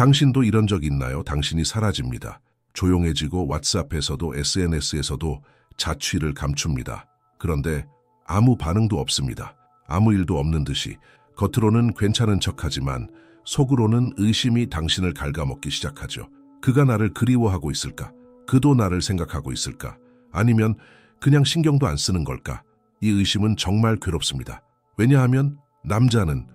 당신도 이런 적 있나요? 당신이 사라집니다. 조용해지고 왓츠앱에서도 SNS에서도 자취를 감춥니다. 그런데 아무 반응도 없습니다. 아무 일도 없는 듯이 겉으로는 괜찮은 척하지만 속으로는 의심이 당신을 갉아먹기 시작하죠. 그가 나를 그리워하고 있을까? 그도 나를 생각하고 있을까? 아니면 그냥 신경도 안 쓰는 걸까? 이 의심은 정말 괴롭습니다. 왜냐하면 남자는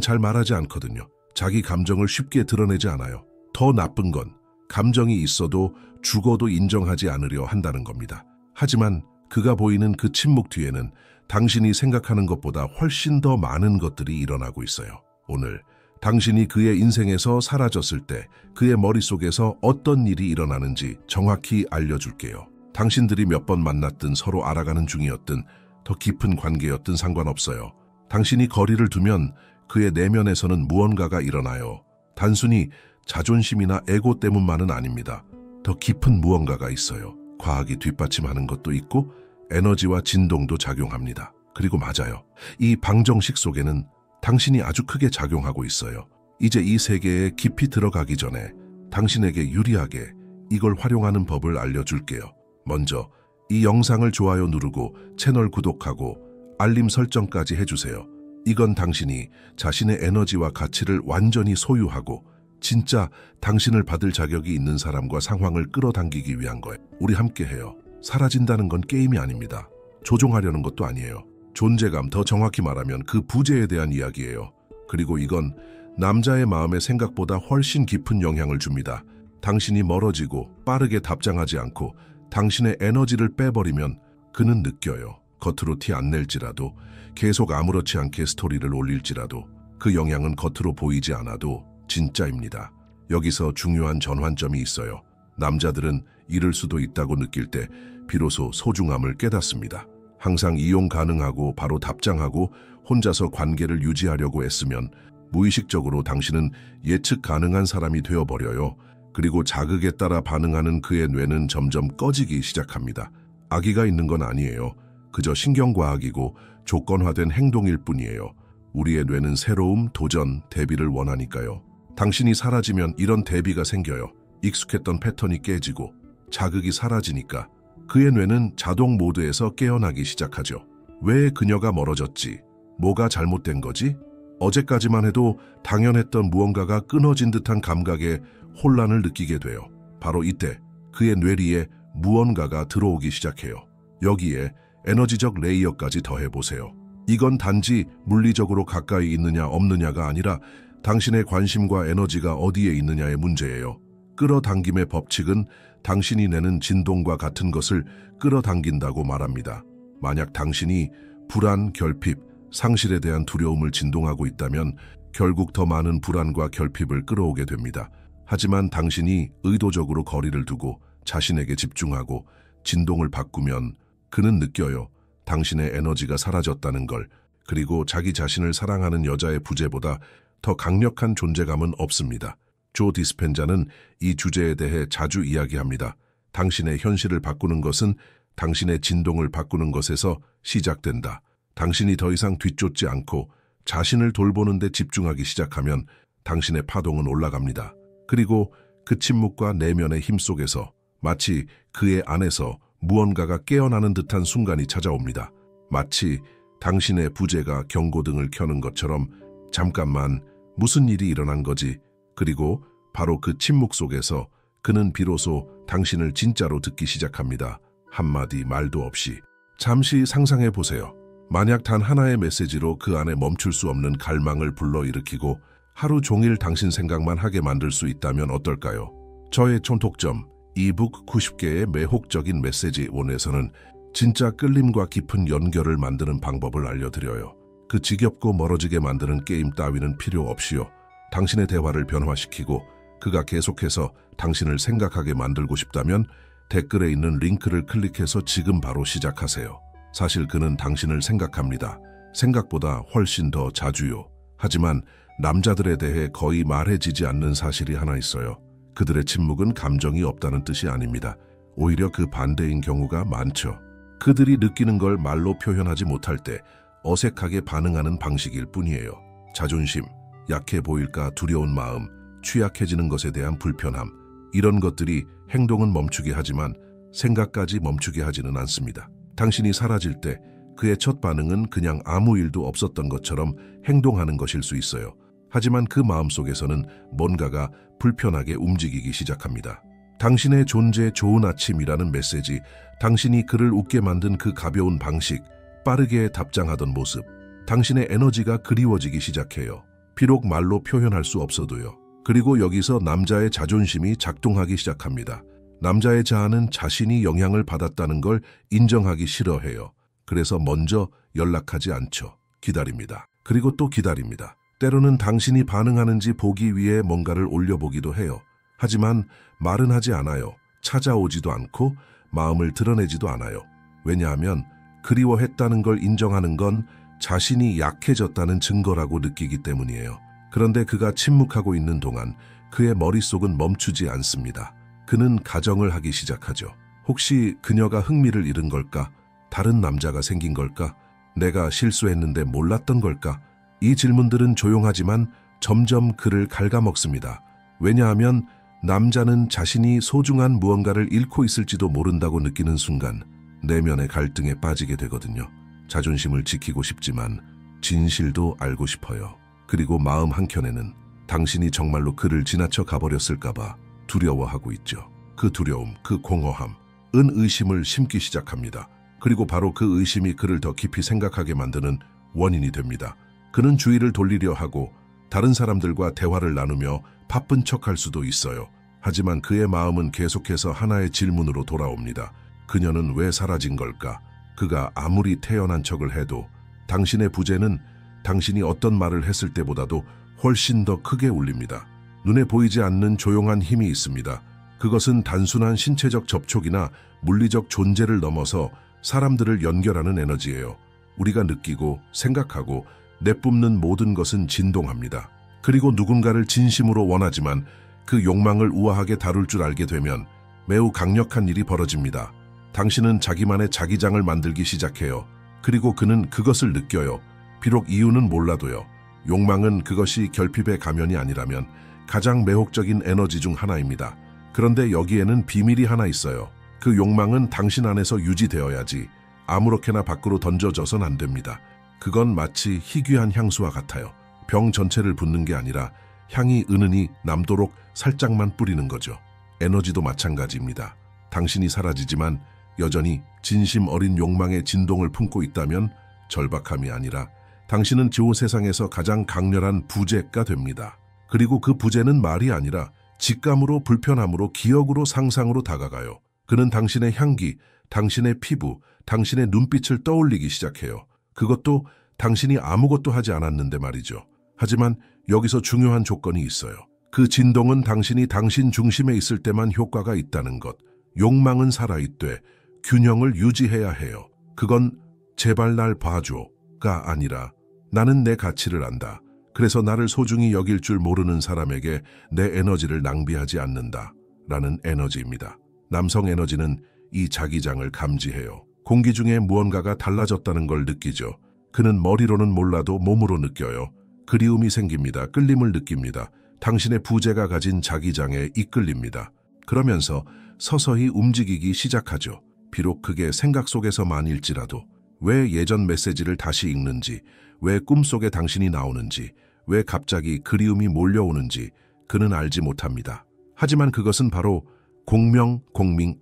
잘 말하지 않거든요. 자기 감정을 쉽게 드러내지 않아요. 더 나쁜 건 감정이 있어도 죽어도 인정하지 않으려 한다는 겁니다. 하지만 그가 보이는 그 침묵 뒤에는 당신이 생각하는 것보다 훨씬 더 많은 것들이 일어나고 있어요. 오늘 당신이 그의 인생에서 사라졌을 때 그의 머릿속에서 어떤 일이 일어나는지 정확히 알려줄게요. 당신들이 몇 번 만났든 서로 알아가는 중이었든 더 깊은 관계였든 상관없어요. 당신이 거리를 두면 그의 내면에서는 무언가가 일어나요. 단순히 자존심이나 에고 때문만은 아닙니다. 더 깊은 무언가가 있어요. 과학이 뒷받침하는 것도 있고 에너지와 진동도 작용합니다. 그리고 맞아요. 이 방정식 속에는 당신이 아주 크게 작용하고 있어요. 이제 이 세계에 깊이 들어가기 전에 당신에게 유리하게 이걸 활용하는 법을 알려줄게요. 먼저 이 영상을 좋아요 누르고 채널 구독하고 알림 설정까지 해주세요. 이건 당신이 자신의 에너지와 가치를 완전히 소유하고 진짜 당신을 받을 자격이 있는 사람과 상황을 끌어당기기 위한 거예요. 우리 함께 해요. 사라진다는 건 게임이 아닙니다. 조종하려는 것도 아니에요. 존재감, 더 정확히 말하면 그 부재에 대한 이야기예요. 그리고 이건 남자의 마음에 생각보다 훨씬 깊은 영향을 줍니다. 당신이 멀어지고 빠르게 답장하지 않고 당신의 에너지를 빼버리면 그는 느껴요. 겉으로 티 안 낼지라도 계속 아무렇지 않게 스토리를 올릴지라도 그 영향은 겉으로 보이지 않아도 진짜입니다. 여기서 중요한 전환점이 있어요. 남자들은 잃을 수도 있다고 느낄 때 비로소 소중함을 깨닫습니다. 항상 이용 가능하고 바로 답장하고 혼자서 관계를 유지하려고 애쓰면 무의식적으로 당신은 예측 가능한 사람이 되어버려요. 그리고 자극에 따라 반응하는 그의 뇌는 점점 꺼지기 시작합니다. 악의가 있는 건 아니에요. 그저 신경과학이고 조건화된 행동일 뿐이에요. 우리의 뇌는 새로움, 도전, 대비를 원하니까요. 당신이 사라지면 이런 대비가 생겨요. 익숙했던 패턴이 깨지고 자극이 사라지니까 그의 뇌는 자동 모드에서 깨어나기 시작하죠. 왜 그녀가 멀어졌지? 뭐가 잘못된 거지? 어제까지만 해도 당연했던 무언가가 끊어진 듯한 감각에 혼란을 느끼게 돼요. 바로 이때 그의 뇌리에 무언가가 들어오기 시작해요. 여기에 에너지적 레이어까지 더해보세요. 이건 단지 물리적으로 가까이 있느냐 없느냐가 아니라 당신의 관심과 에너지가 어디에 있느냐의 문제예요. 끌어당김의 법칙은 당신이 내는 진동과 같은 것을 끌어당긴다고 말합니다. 만약 당신이 불안, 결핍, 상실에 대한 두려움을 진동하고 있다면 결국 더 많은 불안과 결핍을 끌어오게 됩니다. 하지만 당신이 의도적으로 거리를 두고 자신에게 집중하고 진동을 바꾸면 그는 느껴요. 당신의 에너지가 사라졌다는 걸. 그리고 자기 자신을 사랑하는 여자의 부재보다 더 강력한 존재감은 없습니다. 조 디스펜자는 이 주제에 대해 자주 이야기합니다. 당신의 현실을 바꾸는 것은 당신의 진동을 바꾸는 것에서 시작된다. 당신이 더 이상 뒤쫓지 않고 자신을 돌보는 데 집중하기 시작하면 당신의 파동은 올라갑니다. 그리고 그 침묵과 내면의 힘 속에서 마치 그의 안에서 무언가가 깨어나는 듯한 순간이 찾아옵니다. 마치 당신의 부재가 경고등을 켜는 것처럼 잠깐만 무슨 일이 일어난 거지? 그리고 바로 그 침묵 속에서 그는 비로소 당신을 진짜로 듣기 시작합니다. 한마디 말도 없이. 잠시 상상해 보세요. 만약 단 하나의 메시지로 그 안에 멈출 수 없는 갈망을 불러일으키고 하루 종일 당신 생각만 하게 만들 수 있다면 어떨까요? 저의 총독점 이북 90개의 매혹적인 메시지 원에서는 진짜 끌림과 깊은 연결을 만드는 방법을 알려드려요. 그 지겹고 멀어지게 만드는 게임 따위는 필요 없이요. 당신의 대화를 변화시키고 그가 계속해서 당신을 생각하게 만들고 싶다면 댓글에 있는 링크를 클릭해서 지금 바로 시작하세요. 사실 그는 당신을 생각합니다. 생각보다 훨씬 더 자주요. 하지만 남자들에 대해 거의 말해지지 않는 사실이 하나 있어요. 그들의 침묵은 감정이 없다는 뜻이 아닙니다. 오히려 그 반대인 경우가 많죠. 그들이 느끼는 걸 말로 표현하지 못할 때 어색하게 반응하는 방식일 뿐이에요. 자존심, 약해 보일까 두려운 마음, 취약해지는 것에 대한 불편함, 이런 것들이 행동은 멈추게 하지만 생각까지 멈추게 하지는 않습니다. 당신이 사라질 때 그의 첫 반응은 그냥 아무 일도 없었던 것처럼 행동하는 것일 수 있어요. 하지만 그 마음속에서는 뭔가가 불편하게 움직이기 시작합니다. 당신의 존재 좋은 아침이라는 메시지, 당신이 그를 웃게 만든 그 가벼운 방식, 빠르게 답장하던 모습, 당신의 에너지가 그리워지기 시작해요. 비록 말로 표현할 수 없어도요. 그리고 여기서 남자의 자존심이 작동하기 시작합니다. 남자의 자아는 자신이 영향을 받았다는 걸 인정하기 싫어해요. 그래서 먼저 연락하지 않죠. 기다립니다. 그리고 또 기다립니다. 때로는 당신이 반응하는지 보기 위해 뭔가를 올려보기도 해요. 하지만 말은 하지 않아요. 찾아오지도 않고 마음을 드러내지도 않아요. 왜냐하면 그리워했다는 걸 인정하는 건 자신이 약해졌다는 증거라고 느끼기 때문이에요. 그런데 그가 침묵하고 있는 동안 그의 머릿속은 멈추지 않습니다. 그는 가정을 하기 시작하죠. 혹시 그녀가 흥미를 잃은 걸까? 다른 남자가 생긴 걸까? 내가 실수했는데 몰랐던 걸까? 이 질문들은 조용하지만 점점 그를 갉아먹습니다. 왜냐하면 남자는 자신이 소중한 무언가를 잃고 있을지도 모른다고 느끼는 순간 내면의 갈등에 빠지게 되거든요. 자존심을 지키고 싶지만 진실도 알고 싶어요. 그리고 마음 한켠에는 당신이 정말로 그를 지나쳐 가버렸을까봐 두려워하고 있죠. 그 두려움, 그 공허함, 의심을 심기 시작합니다. 그리고 바로 그 의심이 그를 더 깊이 생각하게 만드는 원인이 됩니다. 그는 주의를 돌리려 하고 다른 사람들과 대화를 나누며 바쁜 척할 수도 있어요. 하지만 그의 마음은 계속해서 하나의 질문으로 돌아옵니다. 그녀는 왜 사라진 걸까? 그가 아무리 태연한 척을 해도 당신의 부재는 당신이 어떤 말을 했을 때보다도 훨씬 더 크게 울립니다. 눈에 보이지 않는 조용한 힘이 있습니다. 그것은 단순한 신체적 접촉이나 물리적 존재를 넘어서 사람들을 연결하는 에너지예요. 우리가 느끼고 생각하고 내뿜는 모든 것은 진동합니다. 그리고 누군가를 진심으로 원하지만 그 욕망을 우아하게 다룰 줄 알게 되면 매우 강력한 일이 벌어집니다. 당신은 자기만의 자기장을 만들기 시작해요. 그리고 그는 그것을 느껴요. 비록 이유는 몰라도요. 욕망은 그것이 결핍의 가면이 아니라면 가장 매혹적인 에너지 중 하나입니다. 그런데 여기에는 비밀이 하나 있어요. 그 욕망은 당신 안에서 유지되어야지 아무렇게나 밖으로 던져져선 안 됩니다. 그건 마치 희귀한 향수와 같아요. 병 전체를 붓는 게 아니라 향이 은은히 남도록 살짝만 뿌리는 거죠. 에너지도 마찬가지입니다. 당신이 사라지지만 여전히 진심 어린 욕망의 진동을 품고 있다면 절박함이 아니라 당신은 저 세상에서 가장 강렬한 부재가 됩니다. 그리고 그 부재는 말이 아니라 직감으로, 불편함으로, 기억으로, 상상으로 다가가요. 그는 당신의 향기, 당신의 피부, 당신의 눈빛을 떠올리기 시작해요. 그것도 당신이 아무것도 하지 않았는데 말이죠. 하지만 여기서 중요한 조건이 있어요. 그 진동은 당신이 당신 중심에 있을 때만 효과가 있다는 것. 욕망은 살아있되 균형을 유지해야 해요. 그건 제발 날 봐줘가 아니라 나는 내 가치를 안다. 그래서 나를 소중히 여길 줄 모르는 사람에게 내 에너지를 낭비하지 않는다. 라는 에너지입니다. 남성 에너지는 이 자기장을 감지해요. 공기 중에 무언가가 달라졌다는 걸 느끼죠. 그는 머리로는 몰라도 몸으로 느껴요. 그리움이 생깁니다. 끌림을 느낍니다. 당신의 부재가 가진 자기장에 이끌립니다. 그러면서 서서히 움직이기 시작하죠. 비록 그게 생각 속에서만일지라도 왜 예전 메시지를 다시 읽는지, 왜 꿈속에 당신이 나오는지, 왜 갑자기 그리움이 몰려오는지 그는 알지 못합니다. 하지만 그것은 바로 공명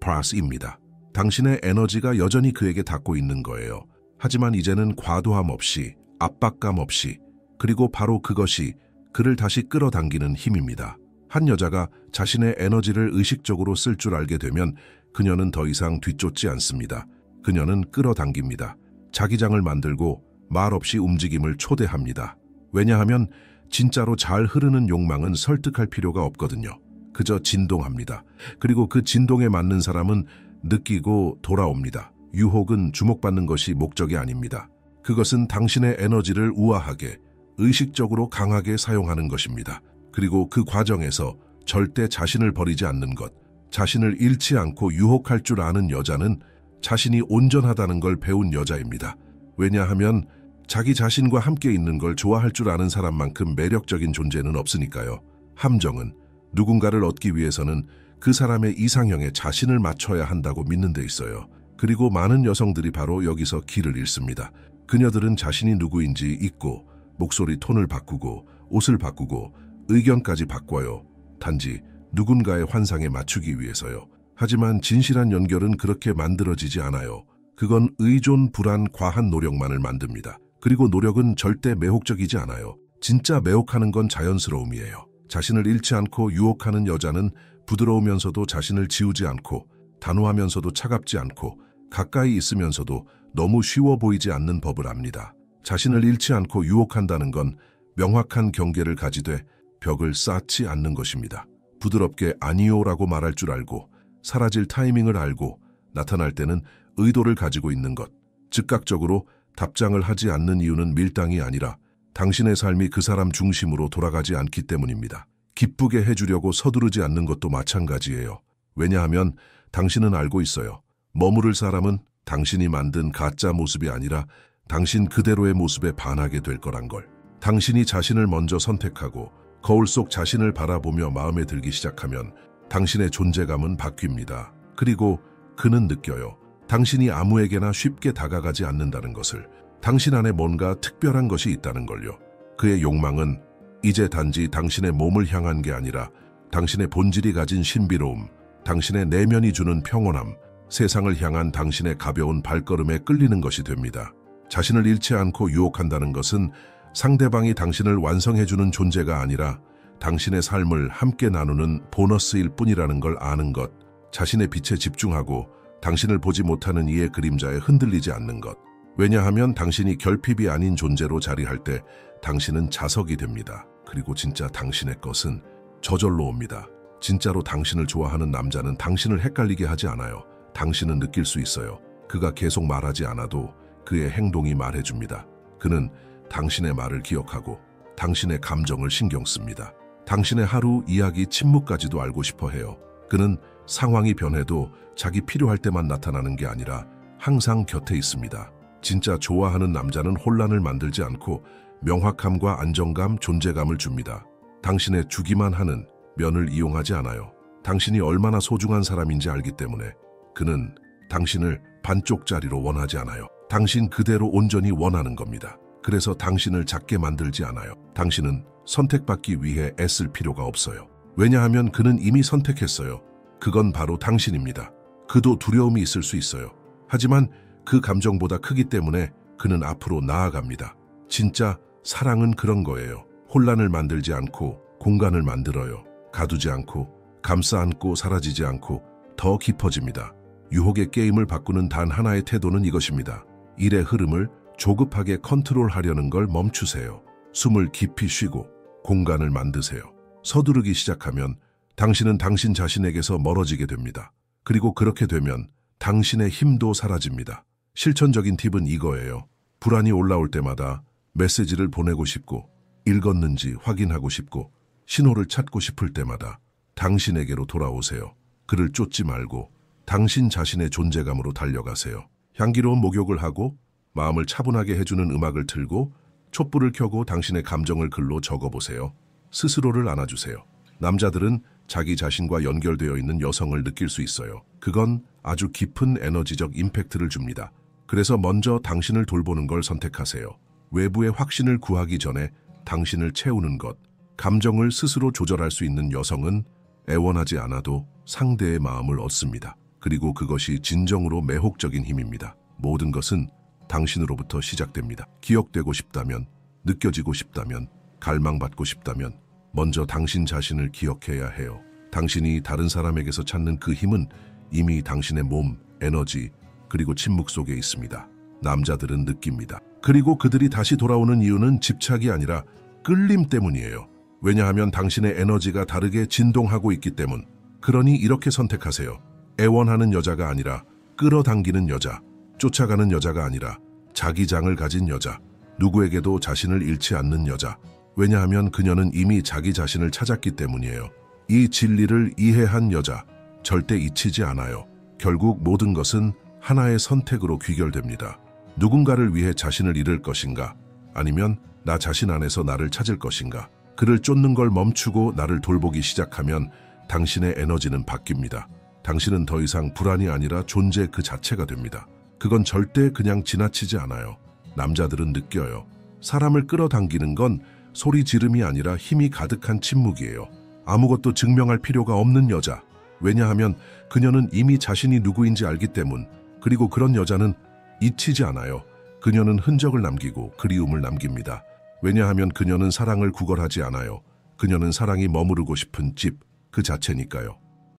플러스입니다. 당신의 에너지가 여전히 그에게 닿고 있는 거예요. 하지만 이제는 과도함 없이, 압박감 없이, 그리고 바로 그것이 그를 다시 끌어당기는 힘입니다. 한 여자가 자신의 에너지를 의식적으로 쓸 줄 알게 되면 그녀는 더 이상 뒤쫓지 않습니다. 그녀는 끌어당깁니다. 자기장을 만들고 말 없이 움직임을 초대합니다. 왜냐하면 진짜로 잘 흐르는 욕망은 설득할 필요가 없거든요. 그저 진동합니다. 그리고 그 진동에 맞는 사람은 느끼고 돌아옵니다. 유혹은 주목받는 것이 목적이 아닙니다. 그것은 당신의 에너지를 우아하게, 의식적으로 강하게 사용하는 것입니다. 그리고 그 과정에서 절대 자신을 버리지 않는 것, 자신을 잃지 않고 유혹할 줄 아는 여자는 자신이 온전하다는 걸 배운 여자입니다. 왜냐하면 자기 자신과 함께 있는 걸 좋아할 줄 아는 사람만큼 매력적인 존재는 없으니까요. 함정은 누군가를 얻기 위해서는 그 사람의 이상형에 자신을 맞춰야 한다고 믿는 데 있어요. 그리고 많은 여성들이 바로 여기서 길을 잃습니다. 그녀들은 자신이 누구인지 잊고 목소리 톤을 바꾸고 옷을 바꾸고 의견까지 바꿔요. 단지 누군가의 환상에 맞추기 위해서요. 하지만 진실한 연결은 그렇게 만들어지지 않아요. 그건 의존, 불안, 과한 노력만을 만듭니다. 그리고 노력은 절대 매혹적이지 않아요. 진짜 매혹하는 건 자연스러움이에요. 자신을 잃지 않고 유혹하는 여자는 부드러우면서도 자신을 지우지 않고 단호하면서도 차갑지 않고 가까이 있으면서도 너무 쉬워 보이지 않는 법을 압니다. 자신을 잃지 않고 유혹한다는 건 명확한 경계를 가지되 벽을 쌓지 않는 것입니다. 부드럽게 아니요라고 말할 줄 알고 사라질 타이밍을 알고 나타날 때는 의도를 가지고 있는 것. 즉각적으로 답장을 하지 않는 이유는 밀당이 아니라 당신의 삶이 그 사람 중심으로 돌아가지 않기 때문입니다. 기쁘게 해주려고 서두르지 않는 것도 마찬가지예요. 왜냐하면 당신은 알고 있어요. 머무를 사람은 당신이 만든 가짜 모습이 아니라 당신 그대로의 모습에 반하게 될 거란 걸. 당신이 자신을 먼저 선택하고 거울 속 자신을 바라보며 마음에 들기 시작하면 당신의 존재감은 바뀝니다. 그리고 그는 느껴요. 당신이 아무에게나 쉽게 다가가지 않는다는 것을. 당신 안에 뭔가 특별한 것이 있다는 걸요. 그의 욕망은 이제 단지 당신의 몸을 향한 게 아니라 당신의 본질이 가진 신비로움, 당신의 내면이 주는 평온함, 세상을 향한 당신의 가벼운 발걸음에 끌리는 것이 됩니다. 자신을 잃지 않고 유혹한다는 것은 상대방이 당신을 완성해주는 존재가 아니라 당신의 삶을 함께 나누는 보너스일 뿐이라는 걸 아는 것, 자신의 빛에 집중하고 당신을 보지 못하는 이의 그림자에 흔들리지 않는 것. 왜냐하면 당신이 결핍이 아닌 존재로 자리할 때 당신은 자석이 됩니다. 그리고 진짜 당신의 것은 저절로 옵니다. 진짜로 당신을 좋아하는 남자는 당신을 헷갈리게 하지 않아요. 당신은 느낄 수 있어요. 그가 계속 말하지 않아도 그의 행동이 말해줍니다. 그는 당신의 말을 기억하고 당신의 감정을 신경 씁니다. 당신의 하루, 이야기, 침묵까지도 알고 싶어 해요. 그는 상황이 변해도 자기 필요할 때만 나타나는 게 아니라 항상 곁에 있습니다. 진짜 좋아하는 남자는 혼란을 만들지 않고 명확함과 안정감, 존재감을 줍니다. 당신의 주기만 하는 면을 이용하지 않아요. 당신이 얼마나 소중한 사람인지 알기 때문에 그는 당신을 반쪽짜리로 원하지 않아요. 당신 그대로 온전히 원하는 겁니다. 그래서 당신을 작게 만들지 않아요. 당신은 선택받기 위해 애쓸 필요가 없어요. 왜냐하면 그는 이미 선택했어요. 그건 바로 당신입니다. 그도 두려움이 있을 수 있어요. 하지만 그 감정보다 크기 때문에 그는 앞으로 나아갑니다. 진짜 사랑은 그런 거예요. 혼란을 만들지 않고 공간을 만들어요. 가두지 않고 감싸 안고 사라지지 않고 더 깊어집니다. 유혹의 게임을 바꾸는 단 하나의 태도는 이것입니다. 일의 흐름을 조급하게 컨트롤하려는 걸 멈추세요. 숨을 깊이 쉬고 공간을 만드세요. 서두르기 시작하면 당신은 당신 자신에게서 멀어지게 됩니다. 그리고 그렇게 되면 당신의 힘도 사라집니다. 실천적인 팁은 이거예요. 불안이 올라올 때마다 메시지를 보내고 싶고 읽었는지 확인하고 싶고 신호를 찾고 싶을 때마다 당신에게로 돌아오세요. 그를 쫓지 말고 당신 자신의 존재감으로 달려가세요. 향기로운 목욕을 하고 마음을 차분하게 해주는 음악을 틀고 촛불을 켜고 당신의 감정을 글로 적어보세요. 스스로를 안아주세요. 남자들은 자기 자신과 연결되어 있는 여성을 느낄 수 있어요. 그건 아주 깊은 에너지적 임팩트를 줍니다. 그래서 먼저 당신을 돌보는 걸 선택하세요. 외부의 확신을 구하기 전에 당신을 채우는 것. 감정을 스스로 조절할 수 있는 여성은 애원하지 않아도 상대의 마음을 얻습니다. 그리고 그것이 진정으로 매혹적인 힘입니다. 모든 것은 당신으로부터 시작됩니다. 기억되고 싶다면, 느껴지고 싶다면, 갈망받고 싶다면 먼저 당신 자신을 기억해야 해요. 당신이 다른 사람에게서 찾는 그 힘은 이미 당신의 몸, 에너지, 그리고 침묵 속에 있습니다. 남자들은 느낍니다. 그리고 그들이 다시 돌아오는 이유는 집착이 아니라 끌림 때문이에요. 왜냐하면 당신의 에너지가 다르게 진동하고 있기 때문. 그러니 이렇게 선택하세요. 애원하는 여자가 아니라 끌어당기는 여자, 쫓아가는 여자가 아니라 자기장을 가진 여자, 누구에게도 자신을 잃지 않는 여자. 왜냐하면 그녀는 이미 자기 자신을 찾았기 때문이에요. 이 진리를 이해한 여자, 절대 잊히지 않아요. 결국 모든 것은 하나의 선택으로 귀결됩니다. 누군가를 위해 자신을 잃을 것인가? 아니면 나 자신 안에서 나를 찾을 것인가? 그를 쫓는 걸 멈추고 나를 돌보기 시작하면 당신의 에너지는 바뀝니다. 당신은 더 이상 불안이 아니라 존재 그 자체가 됩니다. 그건 절대 그냥 지나치지 않아요. 남자들은 느껴요. 사람을 끌어당기는 건 소리 지름이 아니라 힘이 가득한 침묵이에요. 아무것도 증명할 필요가 없는 여자. 왜냐하면 그녀는 이미 자신이 누구인지 알기 때문. 그리고 그런 여자는 잊히지 않아요. 그녀는 흔적을 남기고 그리움을 남깁니다. 왜냐하면 그녀는 사랑을 구걸하지 않아요. 그녀는 사랑이 머무르고 싶은 집 그 자체니까요.